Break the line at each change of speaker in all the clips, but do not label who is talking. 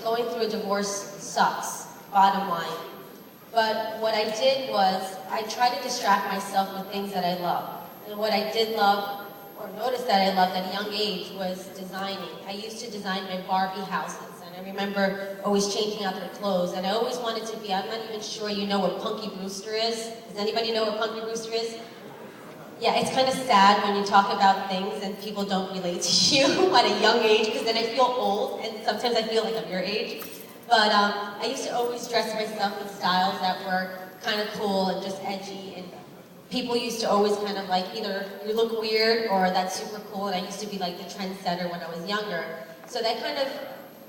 going through a divorce sucks, bottom line. But what I did was, I tried to distract myself with things that I love. And what I did love, or noticed that I loved at a young age, was designing. I used to design my Barbie houses, and I remember always changing out their clothes. And I always wanted to be, I'm not even sure you know what Punky Brewster is. Does anybody know what Punky Brewster is? Yeah, it's kind of sad when you talk about things and people don't relate to you at a young age, because then I feel old, and sometimes I feel like I'm your age. But I used to always dress myself in styles that were kind of cool and just edgy, and people used to always kind of like, either you look weird or that's super cool, and I used to be like the trendsetter when I was younger. So that kind of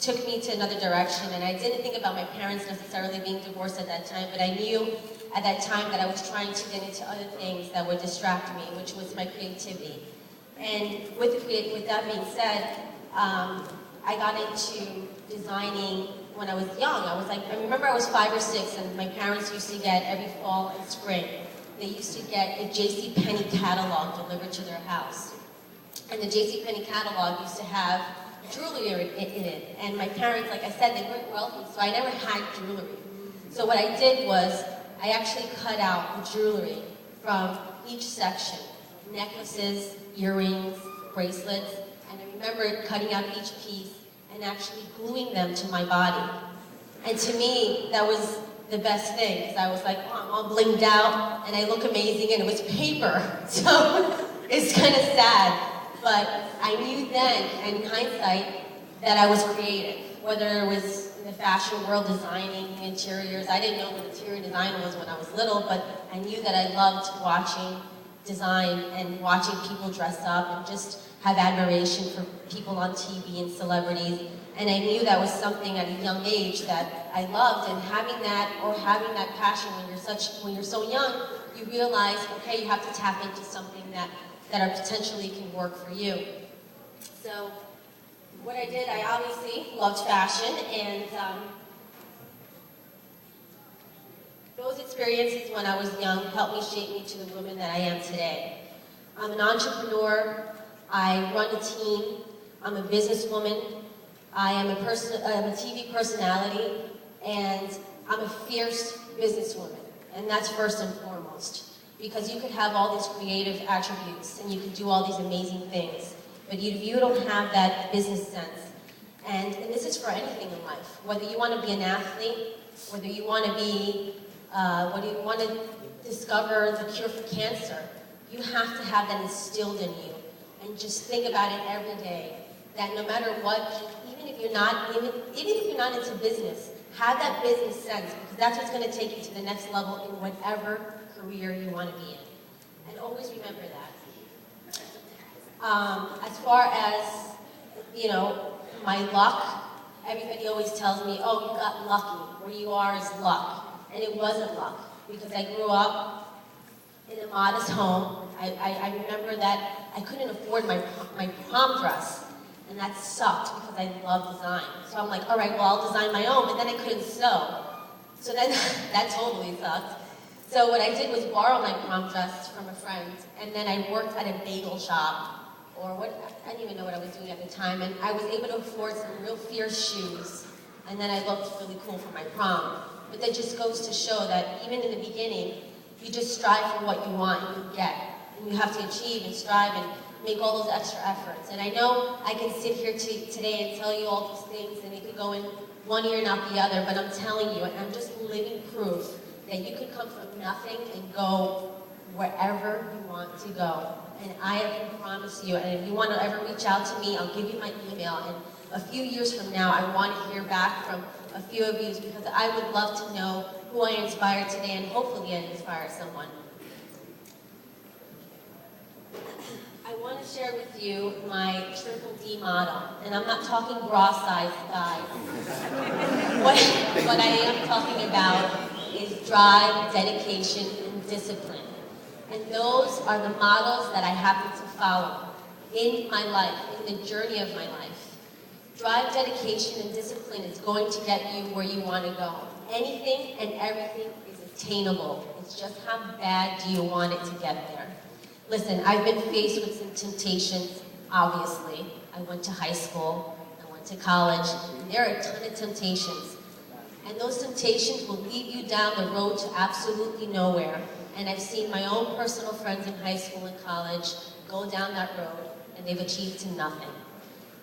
took me to another direction, and I didn't think about my parents necessarily being divorced at that time, but I knew at that time that I was trying to get into other things that would distract me, which was my creativity. And with that being said, I got into designing when I was young. I remember I was 5 or 6, and my parents used to get, every fall and spring, they used to get a JCPenney catalog delivered to their house. And the JCPenney catalog used to have jewelry in it. And my parents, like I said, they weren't wealthy, so I never had jewelry. So what I did was, I actually cut out the jewelry from each section. Necklaces, earrings, bracelets, and I remember cutting out each piece and actually gluing them to my body. And to me, that was the best thing, because I was like, oh, I'm all blinged out, and I look amazing, and it was paper. So it's kind of sad. But I knew then, in hindsight, that I was creative. Whether it was in the fashion world, designing interiors. I didn't know what interior design was when I was little, but I knew that I loved watching design and watching people dress up and just have admiration for people on TV and celebrities. And I knew that was something at a young age that I loved, and having that passion when you're so young, you realize, okay, you have to tap into something that potentially can work for you. So what I did, I obviously loved fashion, and those experiences when I was young helped me shape me to the woman that I am today. I'm an entrepreneur, I run a team, I'm a businesswoman, I am a TV personality, and I'm a fierce businesswoman, and that's first and foremost. Because you could have all these creative attributes, and you could do all these amazing things, but if you don't have that business sense, and this is for anything in life, whether you want to be an athlete, whether you want to discover the cure for cancer, you have to have that instilled in you, and just think about it every day, that no matter what, even if you're not into business, have that business sense, because that's what's going to take you to the next level in whatever career you want to be in. And always remember that. As far as, my luck, everybody always tells me, oh, you got lucky. Where you are is luck. And it wasn't luck, because I grew up in a modest home. I remember that I couldn't afford my prom dress, and that sucked because I love design. So I'm like, all right, well, I'll design my own, but then I couldn't sew. So then that totally sucked. So what I did was borrow my prom dress from a friend, and then I worked at a bagel shop, I didn't even know what I was doing at the time, and I was able to afford some real fierce shoes, and then I looked really cool for my prom. But that just goes to show that even in the beginning, you just strive for what you want and you get, and you have to achieve and strive and make all those extra efforts. And I know I can sit here today and tell you all these things, and it could go in one ear, not the other, but I'm telling you, and I'm just living proof that you could come from nothing and go wherever you want to go. And I can promise you, and if you want to ever reach out to me, I'll give you my email. And a few years from now, I want to hear back from a few of you, because I would love to know who I inspired today, and hopefully I inspire someone. I want to share with you my Triple D model, and I'm not talking bra size, guys. What I am talking about is drive, dedication, and discipline. And those are the models that I happen to follow in my life, in the journey of my life. Drive, dedication, and discipline is going to get you where you want to go. Anything and everything is attainable. It's just how bad do you want it to get there. Listen, I've been faced with some temptations, obviously. I went to high school, I went went to college. There are a ton of temptations. And those temptations will lead you down the road to absolutely nowhere. And I've seen my own personal friends in high school and college go down that road, and they've achieved to nothing.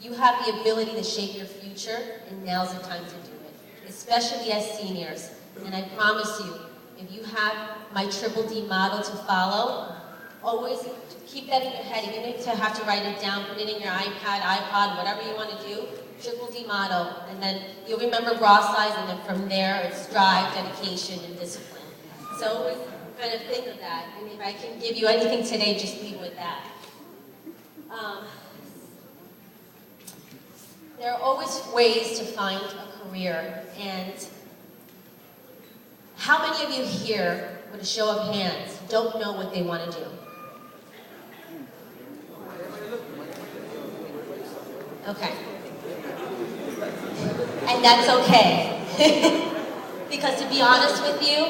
You have the ability to shape your future, and now's the time to do it, especially as seniors. And I promise you, if you have my Triple D model to follow, always keep that in your head. Even if you have to write it down, put it in your iPad, iPod, whatever you want to do, Triple D model. And then you'll remember bra size, and then from there, it's drive, dedication, and discipline. So always kind of think of that. And if I can give you anything today, just leave with that. There are always ways to find a career, and how many of you here, with a show of hands, don't know what they want to do? Okay. And that's okay. Because to be honest with you,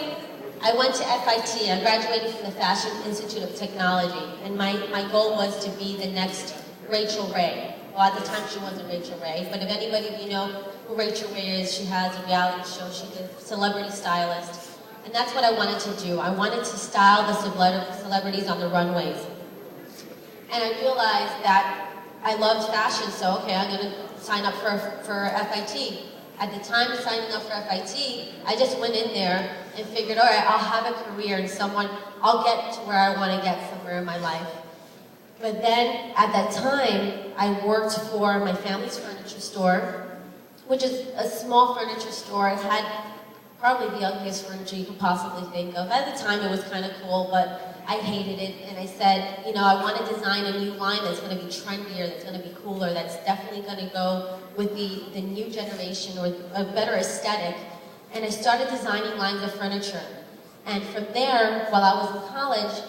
I went to FIT, I graduated from the Fashion Institute of Technology, and my goal was to be the next Rachel Ray. Well, at the time she wasn't Rachel Ray, but if anybody of you know who Rachel Ray is, she has a reality show, she's a celebrity stylist. And that's what I wanted to do. I wanted to style the celebrities on the runways. And I realized that I loved fashion, so okay, I'm gonna sign up for FIT. At the time of signing up for FIT, I just went in there and figured, all right, I'll have a career and I'll get to where I want to get somewhere in my life. But then, at that time, I worked for my family's furniture store, which is a small furniture store. It had probably the ugliest furniture you could possibly think of. At the time, it was kind of cool, but I hated it. And I said, you know, I want to design a new line that's going to be trendier, that's going to be cooler, that's definitely going to go with the new generation or a better aesthetic. And I started designing lines of furniture. And from there, while I was in college,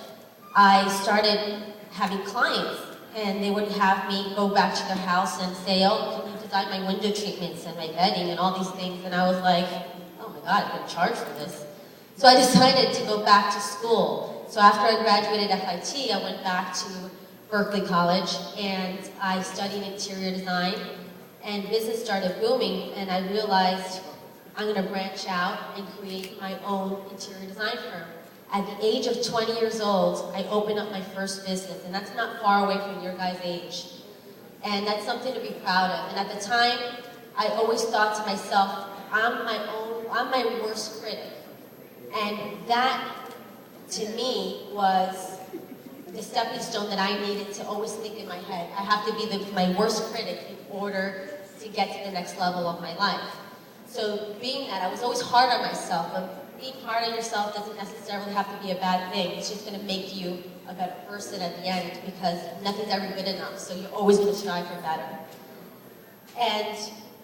I started having clients, and they would have me go back to their house and say, oh, can you design my window treatments and my bedding and all these things? And I was like, oh my God, I'm gonna charge for this. So I decided to go back to school. So after I graduated FIT, I went back to Berkeley College, and I studied interior design, and business started booming, and I realized I'm gonna branch out and create my own interior design firm. At the age of 20 years old, I opened up my first business, and that's not far away from your guys' age. And that's something to be proud of. And at the time, I always thought to myself, I'm my worst critic. And that, to me, was the stepping stone that I needed to always think in my head. I have to be my worst critic in order to get to the next level of my life. So being that, I was always hard on myself, but being hard on yourself doesn't necessarily have to be a bad thing. It's just going to make you a better person at the end, because nothing's ever good enough, so you're always going to strive for better. And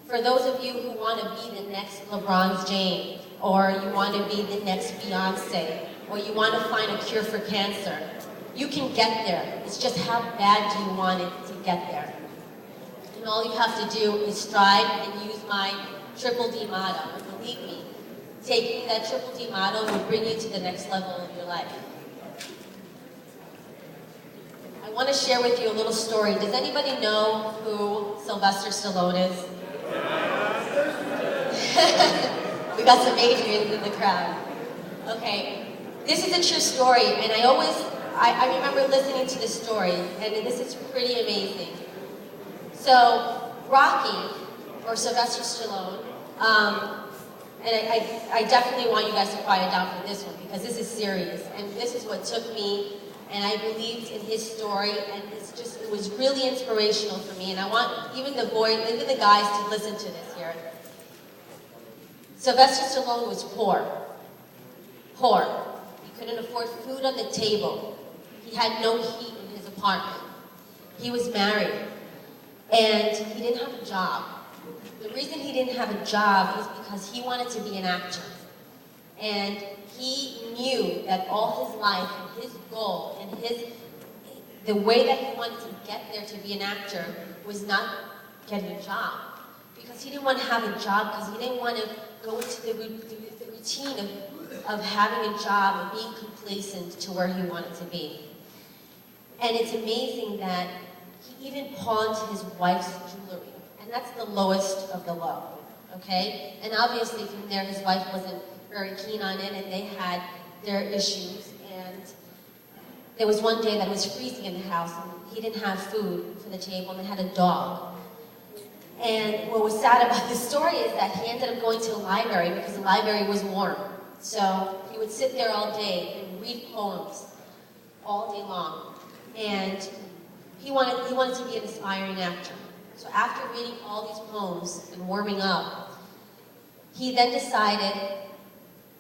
for those of you who want to be the next LeBron James, or you want to be the next Beyonce, or you want to find a cure for cancer, you can get there. It's just how bad do you want it to get there. And all you have to do is strive and use my Triple D motto. And believe me, taking that Triple D motto will bring you to the next level of your life. I want to share with you a little story. Does anybody know who Sylvester Stallone is? We got some Adrians in the crowd. Okay, this is a true story, and I remember listening to this story, and this is pretty amazing. So, Rocky, or Sylvester Stallone, and I definitely want you guys to quiet down for this one, because this is serious, and this is what took me, and I believed in his story, and it was really inspirational for me, and I want even the guys to listen to this here. Sylvester Stallone was poor. Poor. He couldn't afford food on the table. He had no heat in his apartment. He was married, and he didn't have a job. The reason he didn't have a job is because he wanted to be an actor. And he knew that all his life, and his goal, and the way that he wanted to get there to be an actor was not getting a job. Because he didn't want to have a job, because he didn't want to go into the routine of having a job and being complacent to where he wanted to be. And it's amazing that he even pawned his wife's jewelry. And And that's the lowest of the low, okay? And obviously from there, his wife wasn't very keen on it, and they had their issues. And there was one day that it was freezing in the house, and he didn't have food for the table, and they had a dog. And what was sad about this story is that he ended up going to the library because the library was warm. So he would sit there all day and read poems all day long. And he wanted to be an aspiring actor. So after reading all these poems and warming up, he then decided,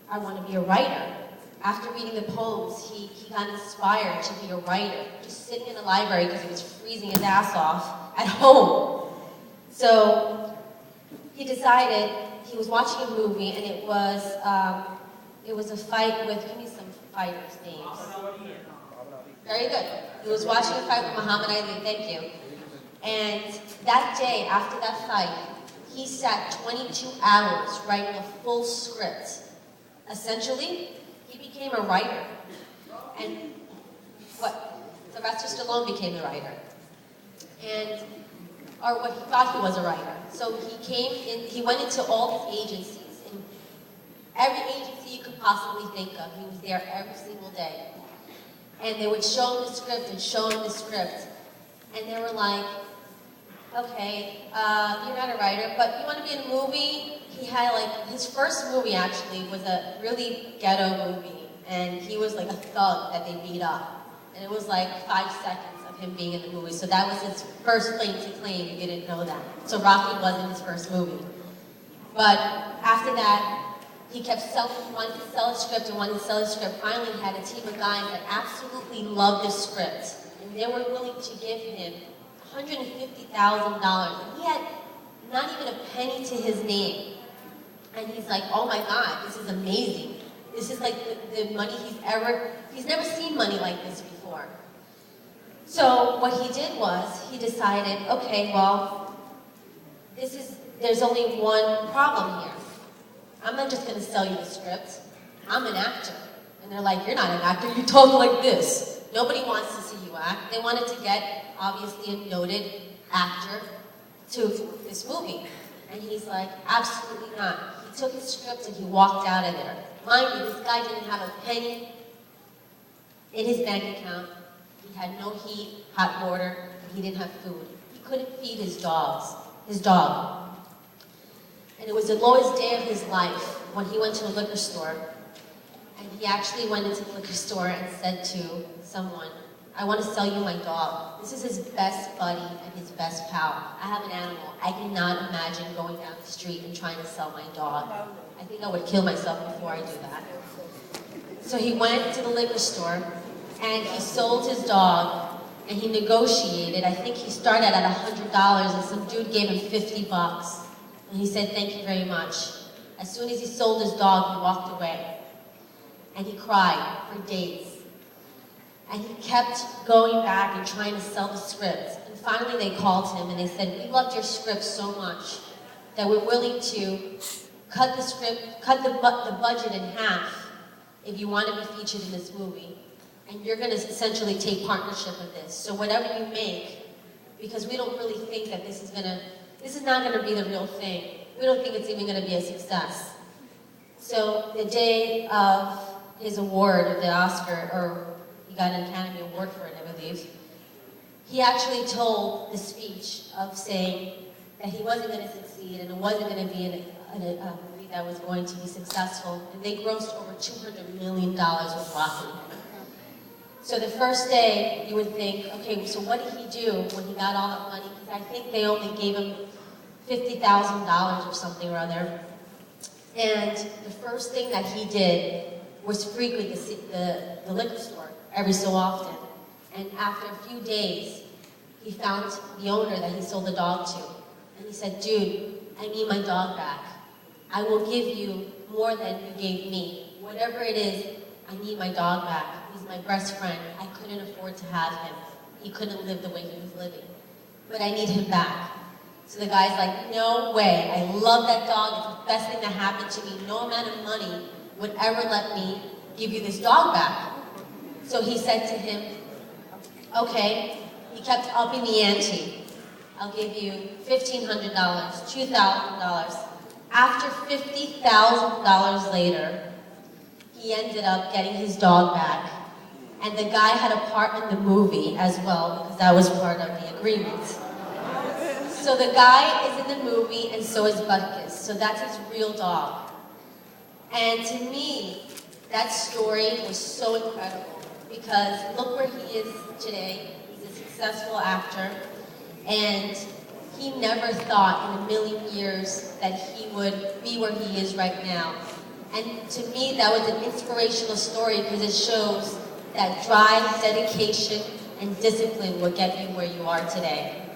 I want to be a writer. After reading the poems, he got inspired to be a writer, just sitting in the library because he was freezing his ass off at home. So he decided, he was watching a movie, and it was a fight with, give me some fighters' names. Very good. He was watching a fight with Muhammad Ali, thank you. And that day, after that fight, he sat 22 hours writing a full script. Essentially, he became a writer. And Sylvester Stallone became the writer. Or what he thought he was a writer. So he went into all these agencies, and every agency you could possibly think of, he was there every single day. And they would show him the script and show him the script. And they were like, okay, you're not a writer, but you want to be in a movie? He had his first movie actually was a really ghetto movie. And he was like a thug that they beat up. And it was like 5 seconds of him being in the movie. So that was his first claim to claim, if you didn't know that. So Rocky wasn't his first movie. But after that, he kept wanting to sell a script and wanted to sell a script. Finally, he had a team of guys that absolutely loved the script. And they were willing to give him $150,000. And he had not even a penny to his name. And he's like, oh my God, this is amazing. This is like the money he's never seen money like this before. So what he did was, he decided, okay, well, there's only one problem here. I'm not just gonna sell you the script, I'm an actor. And they're like, you're not an actor, you talk like this. Nobody wants to see you act. They wanted to get, obviously, a noted actor to this movie. And he's like, absolutely not. He took his script and he walked out of there. Mind you, this guy didn't have a penny in his bank account. He had no heat, hot water, and he didn't have food. He couldn't feed his dog. And it was the lowest day of his life when he went to a liquor store. And he actually went into the liquor store and said to someone, I want to sell you my dog. This is his best buddy and his best pal. I have an animal. I cannot imagine going down the street and trying to sell my dog. I think I would kill myself before I do that. So he went to the liquor store and he sold his dog and he negotiated. I think he started at $100 and some dude gave him $50. And he said, thank you very much. As soon as he sold his dog, he walked away. And he cried for days. And he kept going back and trying to sell the script. And finally they called him and they said, we loved your script so much that we're willing to cut the budget in half if you want to be featured in this movie. And you're going to essentially take partnership of this. So whatever you make, because we don't really think that this is not going to be the real thing. We don't think it's even going to be a success. So the day of his award, the Oscar, or he got an Academy Award for it, I believe, he actually told the speech of saying that he wasn't going to succeed and it wasn't going to be a movie that was going to be successful. And they grossed over $200 million with Rocky. So the first day, you would think, okay, so what did he do when he got all that money? Because I think they only gave him $50,000 or something or other. And the first thing that he did was frequent the liquor store every so often. And after a few days, he found the owner that he sold the dog to. And he said, dude, I need my dog back. I will give you more than you gave me. Whatever it is, I need my dog back. He's my best friend. I couldn't afford to have him. He couldn't live the way he was living. But I need him back. So the guy's like, no way. I love that dog. It's the best thing that happened to me. No amount of money would ever let me give you this dog back. So he said to him, okay. He kept upping the ante. I'll give you $1,500, $2,000. After $50,000 later, he ended up getting his dog back. And the guy had a part in the movie as well, because that was part of the agreement. So the guy is in the movie, and so is Butkus. So that's his real dog. And to me, that story was so incredible, because look where he is today. He's a successful actor, and he never thought in a million years that he would be where he is right now. And to me, that was an inspirational story, because it shows that drive, dedication, and discipline will get you where you are today.